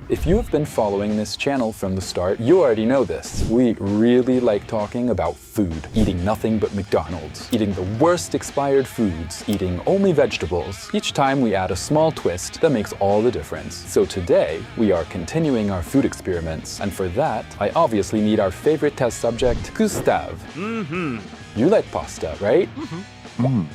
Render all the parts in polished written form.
If you have been following this channel from the start, you already know this. We really like talking about food, eating nothing but McDonald's, eating the worst expired foods, eating only vegetables. Each time we add a small twist that makes all the difference. So today, we are continuing our food experiments, and for that, I obviously need our favorite test subject, Gustave. You like pasta, right?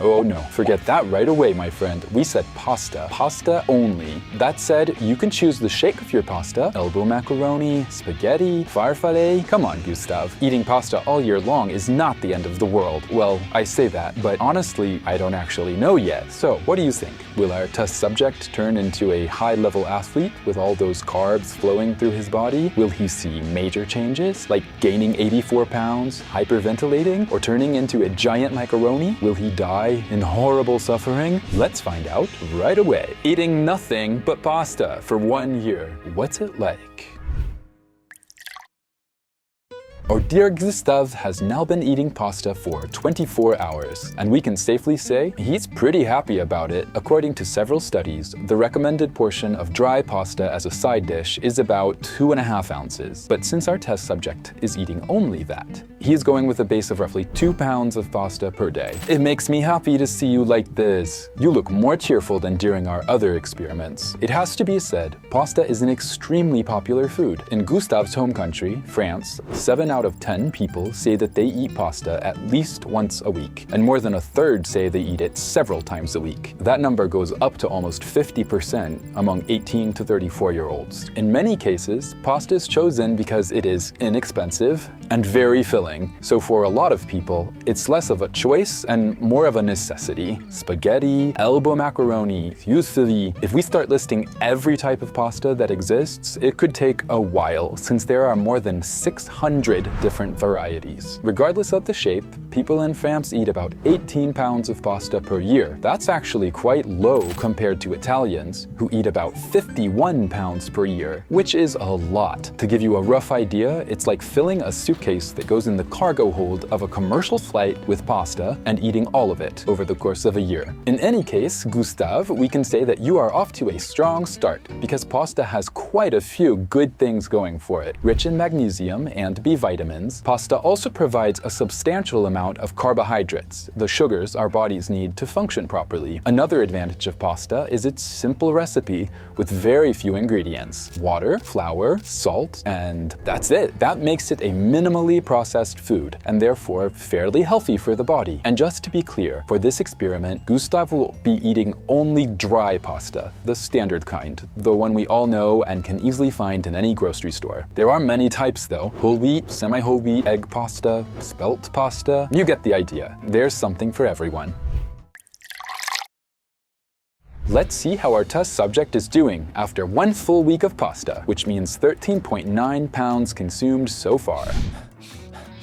Oh no, forget that right away, my friend. We said pasta. Pasta only. That said, you can choose the shape of your pasta. Elbow macaroni, spaghetti, farfalle. Come on, Gustave. Eating pasta all year long is not the end of the world. Well, I say that, but honestly, I don't actually know yet. So, what do you think? Will our test subject turn into a high-level athlete with all those carbs flowing through his body? Will he see major changes, like gaining 84 pounds, hyperventilating, or turning into a giant macaroni? Will he die in horrible suffering? Let's find out right away. Eating nothing but pasta for 1 year. What's it like? Our dear Gustave has now been eating pasta for 24 hours, and we can safely say he's pretty happy about it. According to several studies, the recommended portion of dry pasta as a side dish is about 2.5 ounces. But since our test subject is eating only that, he is going with a base of roughly 2 pounds of pasta per day. It makes me happy to see you like this. You look more cheerful than during our other experiments. It has to be said, pasta is an extremely popular food. In Gustave's home country, France, 7 out of 10 people say that they eat pasta at least once a week, and more than a third say they eat it several times a week. That number goes up to almost 50% among 18 to 34-year-olds. In many cases, pasta is chosen because it is inexpensive and very filling. So for a lot of people, it's less of a choice and more of a necessity. Spaghetti, elbow macaroni, fusilli. If we start listing every type of pasta that exists, it could take a while, since there are more than 600 different varieties. Regardless of the shape, people in France eat about 18 pounds of pasta per year. That's actually quite low compared to Italians, who eat about 51 pounds per year, which is a lot. To give you a rough idea, it's like filling a suitcase that goes in the cargo hold of a commercial flight with pasta and eating all of it over the course of a year. In any case, Gustave, we can say that you are off to a strong start, because pasta has quite a few good things going for it. Rich in magnesium and B vitamins, pasta also provides a substantial amount of carbohydrates, the sugars our bodies need to function properly. Another advantage of pasta is its simple recipe with very few ingredients: water, flour, salt, and that's it. That makes it a minimally processed food, and therefore fairly healthy for the body. And just to be clear, for this experiment, Gustave will be eating only dry pasta, the standard kind, the one we all know and can easily find in any grocery store. There are many types though: whole wheat, semi-whole wheat, egg pasta, spelt pasta. You get the idea. There's something for everyone. Let's see how our test subject is doing after 1 full week of pasta, which means 13.9 pounds consumed so far.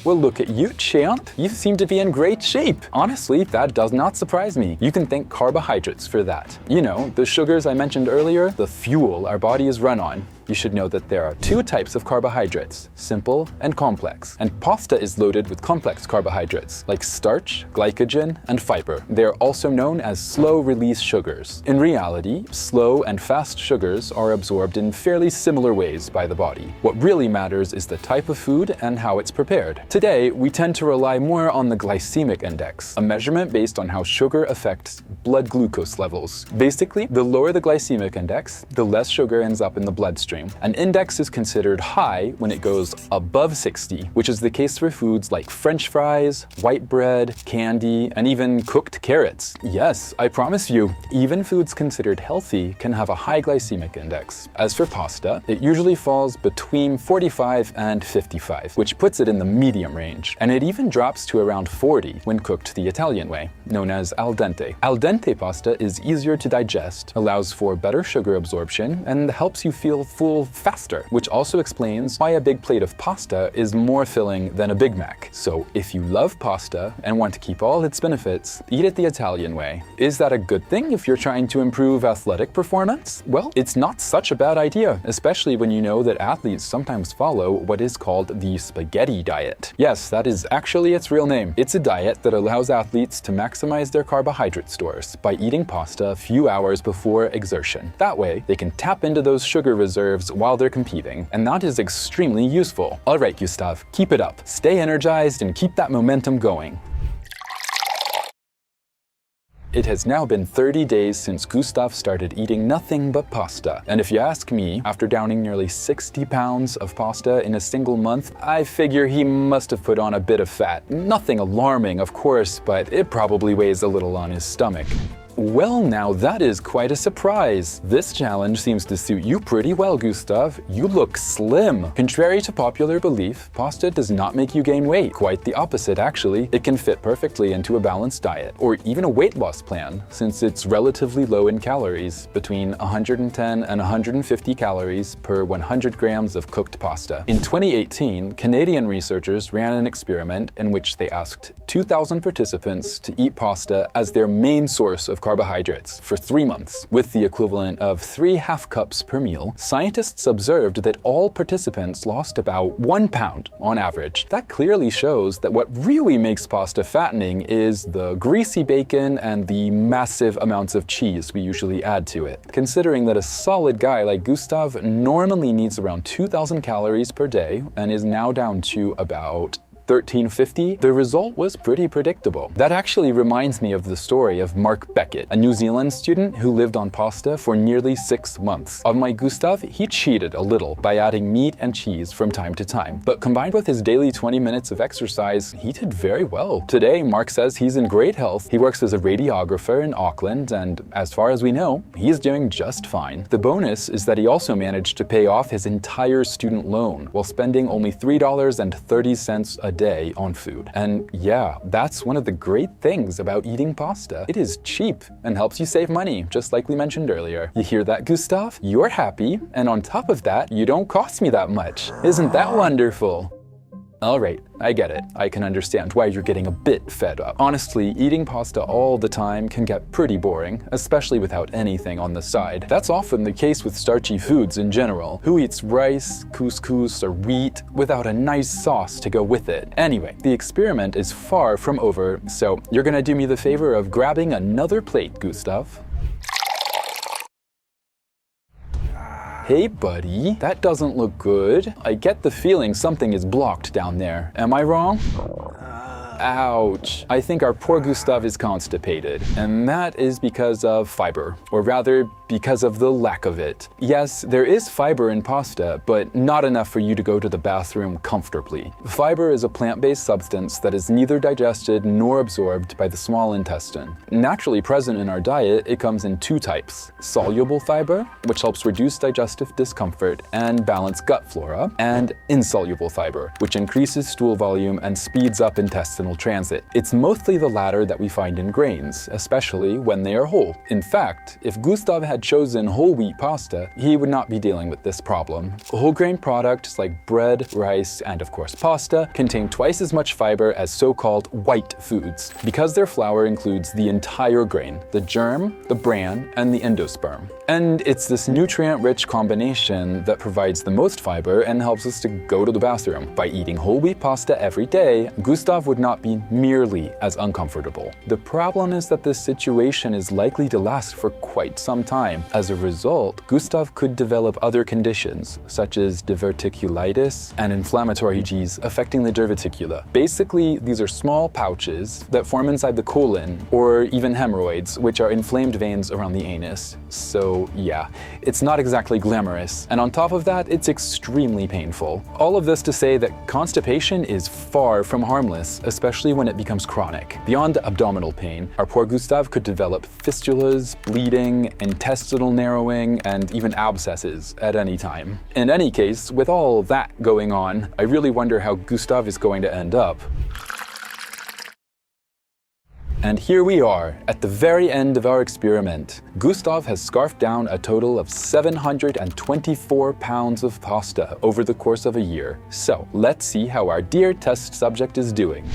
Well, look at you, champ. You seem to be in great shape. Honestly, that does not surprise me. You can thank carbohydrates for that. You know, the sugars I mentioned earlier, the fuel our body is run on. You should know that there are 2 types of carbohydrates, simple and complex. And pasta is loaded with complex carbohydrates, like starch, glycogen, and fiber. They are also known as slow-release sugars. In reality, slow and fast sugars are absorbed in fairly similar ways by the body. What really matters is the type of food and how it's prepared. Today, we tend to rely more on the glycemic index, a measurement based on how sugar affects blood glucose levels. Basically, the lower the glycemic index, the less sugar ends up in the bloodstream. An index is considered high when it goes above 60, which is the case for foods like French fries, white bread, candy, and even cooked carrots. Yes, I promise you, even foods considered healthy can have a high glycemic index. As for pasta, it usually falls between 45 and 55, which puts it in the medium range. And it even drops to around 40 when cooked the Italian way, known as al dente. Al dente pasta is easier to digest, allows for better sugar absorption, and helps you feel full faster, which also explains why a big plate of pasta is more filling than a Big Mac. So if you love pasta and want to keep all its benefits, eat it the Italian way. Is that a good thing if you're trying to improve athletic performance? Well, it's not such a bad idea, especially when you know that athletes sometimes follow what is called the spaghetti diet. Yes, that is actually its real name. It's a diet that allows athletes to maximize their carbohydrate stores by eating pasta a few hours before exertion. That way, they can tap into those sugar reserves reserves while they're competing, and that is extremely useful. Alright, Gustav, keep it up. Stay energized and keep that momentum going. It has now been 30 days since Gustav started eating nothing but pasta. And if you ask me, after downing nearly 60 pounds of pasta in a single month, I figure he must have put on a bit of fat. Nothing alarming, of course, but it probably weighs a little on his stomach. Well, now that is quite a surprise. This challenge seems to suit you pretty well, Gustav. You look slim. Contrary to popular belief, pasta does not make you gain weight. Quite the opposite, actually. It can fit perfectly into a balanced diet, or even a weight loss plan, since it's relatively low in calories, between 110 and 150 calories per 100 grams of cooked pasta. In 2018, Canadian researchers ran an experiment in which they asked 2,000 participants to eat pasta as their main source of carbohydrates for 3 months. With the equivalent of 3 half cups per meal, scientists observed that all participants lost about 1 pound on average. That clearly shows that what really makes pasta fattening is the greasy bacon and the massive amounts of cheese we usually add to it. Considering that a solid guy like Gustav normally needs around 2,000 calories per day and is now down to about 1350, the result was pretty predictable. That actually reminds me of the story of Mark Beckett, a New Zealand student who lived on pasta for nearly 6 months. Unlike Gustav, he cheated a little by adding meat and cheese from time to time, but combined with his daily 20 minutes of exercise, he did very well. Today, Mark says he's in great health. He works as a radiographer in Auckland, and as far as we know, he's doing just fine. The bonus is that he also managed to pay off his entire student loan while spending only $3.30 a day on food. And yeah, that's one of the great things about eating pasta. It is cheap and helps you save money, just like we mentioned earlier. You hear that, Gustav? You're happy, and on top of that, you don't cost me that much. Isn't that wonderful? Alright, I get it. I can understand why you're getting a bit fed up. Honestly, eating pasta all the time can get pretty boring, especially without anything on the side. That's often the case with starchy foods in general. Who eats rice, couscous, or wheat without a nice sauce to go with it? Anyway, the experiment is far from over, so you're gonna do me the favor of grabbing another plate, Gustav. Hey buddy, that doesn't look good. I get the feeling something is blocked down there. Am I wrong? Ouch. I think our poor Gustav is constipated, and that is because of fiber, or rather, because of the lack of it. Yes, there is fiber in pasta, but not enough for you to go to the bathroom comfortably. Fiber is a plant-based substance that is neither digested nor absorbed by the small intestine. Naturally present in our diet, it comes in 2 types: soluble fiber, which helps reduce digestive discomfort and balance gut flora, and insoluble fiber, which increases stool volume and speeds up intestinal transit. It's mostly the latter that we find in grains, especially when they are whole. In fact, if Gustav had chosen whole wheat pasta, he would not be dealing with this problem. Whole grain products like bread, rice, and of course pasta contain twice as much fiber as so-called white foods, because their flour includes the entire grain, the germ, the bran, and the endosperm. And it's this nutrient-rich combination that provides the most fiber and helps us to go to the bathroom. By eating whole wheat pasta every day, Gustav would not be nearly as uncomfortable. The problem is that this situation is likely to last for quite some time. As a result, Gustav could develop other conditions, such as diverticulitis and inflammatory disease affecting the diverticula. Basically, these are small pouches that form inside the colon, or even hemorrhoids, which are inflamed veins around the anus. So yeah, it's not exactly glamorous. And on top of that, it's extremely painful. All of this to say that constipation is far from harmless, especially when it becomes chronic. Beyond abdominal pain, our poor Gustav could develop fistulas, bleeding, intestinal narrowing, and even abscesses at any time. In any case, with all that going on, I really wonder how Gustav is going to end up. And here we are, at the very end of our experiment. Gustav has scarfed down a total of 724 pounds of pasta over the course of a year. So, let's see how our dear test subject is doing.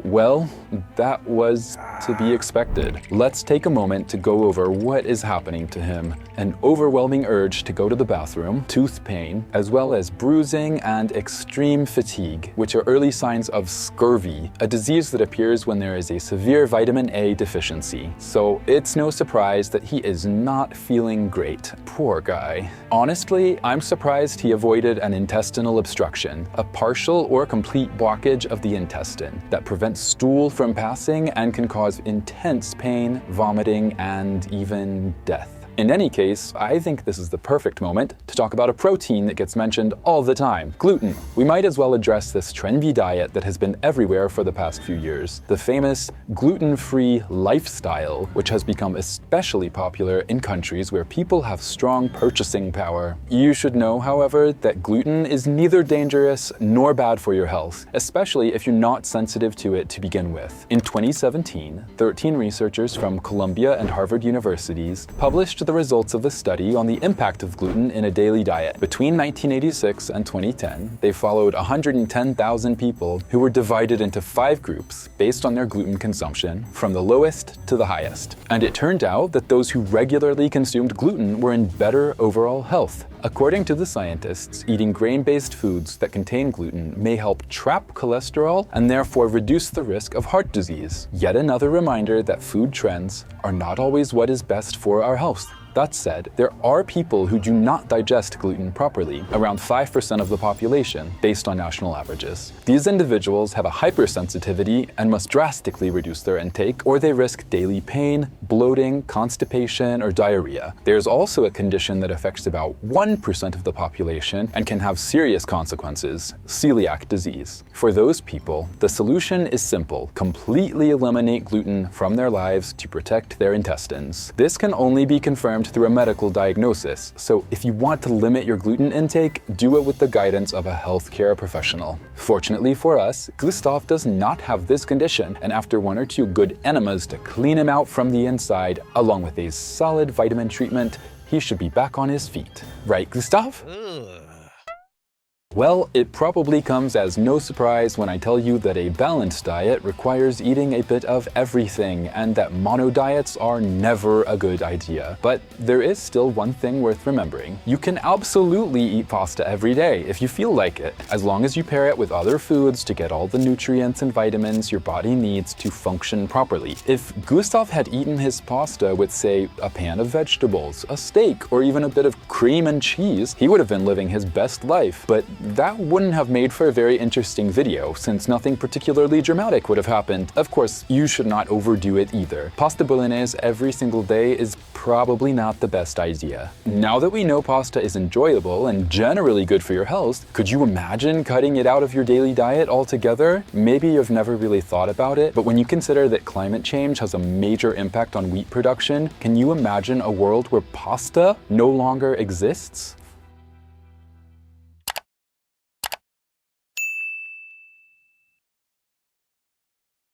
Well, that was to be expected. Let's take a moment to go over what is happening to him. An overwhelming urge to go to the bathroom, tooth pain, as well as bruising and extreme fatigue, which are early signs of scurvy, a disease that appears when there is a severe vitamin A deficiency. So it's no surprise that he is not feeling great. Poor guy. Honestly, I'm surprised he avoided an intestinal obstruction, a partial or complete blockage of the intestine that prevents stool from passing and can cause intense pain, vomiting, and even death. In any case, I think this is the perfect moment to talk about a protein that gets mentioned all the time: gluten. We might as well address this trendy diet that has been everywhere for the past few years, the famous gluten-free lifestyle, which has become especially popular in countries where people have strong purchasing power. You should know, however, that gluten is neither dangerous nor bad for your health, especially if you're not sensitive to it to begin with. In 2017, 13 researchers from Columbia and Harvard universities published the results of the study on the impact of gluten in a daily diet. Between 1986 and 2010, they followed 110,000 people who were divided into 5 groups based on their gluten consumption, from the lowest to the highest. And it turned out that those who regularly consumed gluten were in better overall health. According to the scientists, eating grain-based foods that contain gluten may help trap cholesterol and therefore reduce the risk of heart disease. Yet another reminder that food trends are not always what is best for our health. That said, there are people who do not digest gluten properly, around 5% of the population, based on national averages. These individuals have a hypersensitivity and must drastically reduce their intake, or they risk daily pain, bloating, constipation, or diarrhea. There's also a condition that affects about 1% of the population and can have serious consequences: celiac disease. For those people, the solution is simple: completely eliminate gluten from their lives to protect their intestines. This can only be confirmed through a medical diagnosis, so if you want to limit your gluten intake, do it with the guidance of a healthcare professional. Fortunately for us, Gustav does not have this condition, and after 1 or 2 good enemas to clean him out from the inside, along with a solid vitamin treatment, he should be back on his feet. Right, Gustav? Well, it probably comes as no surprise when I tell you that a balanced diet requires eating a bit of everything, and that mono diets are never a good idea. But there is still one thing worth remembering. You can absolutely eat pasta every day if you feel like it, as long as you pair it with other foods to get all the nutrients and vitamins your body needs to function properly. If Gustav had eaten his pasta with, say, a pan of vegetables, a steak, or even a bit of cream and cheese, he would have been living his best life. But that wouldn't have made for a very interesting video, since nothing particularly dramatic would have happened. Of course, you should not overdo it either. Pasta bolognese every single day is probably not the best idea. Now that we know pasta is enjoyable and generally good for your health, could you imagine cutting it out of your daily diet altogether? Maybe you've never really thought about it, but when you consider that climate change has a major impact on wheat production, can you imagine a world where pasta no longer exists?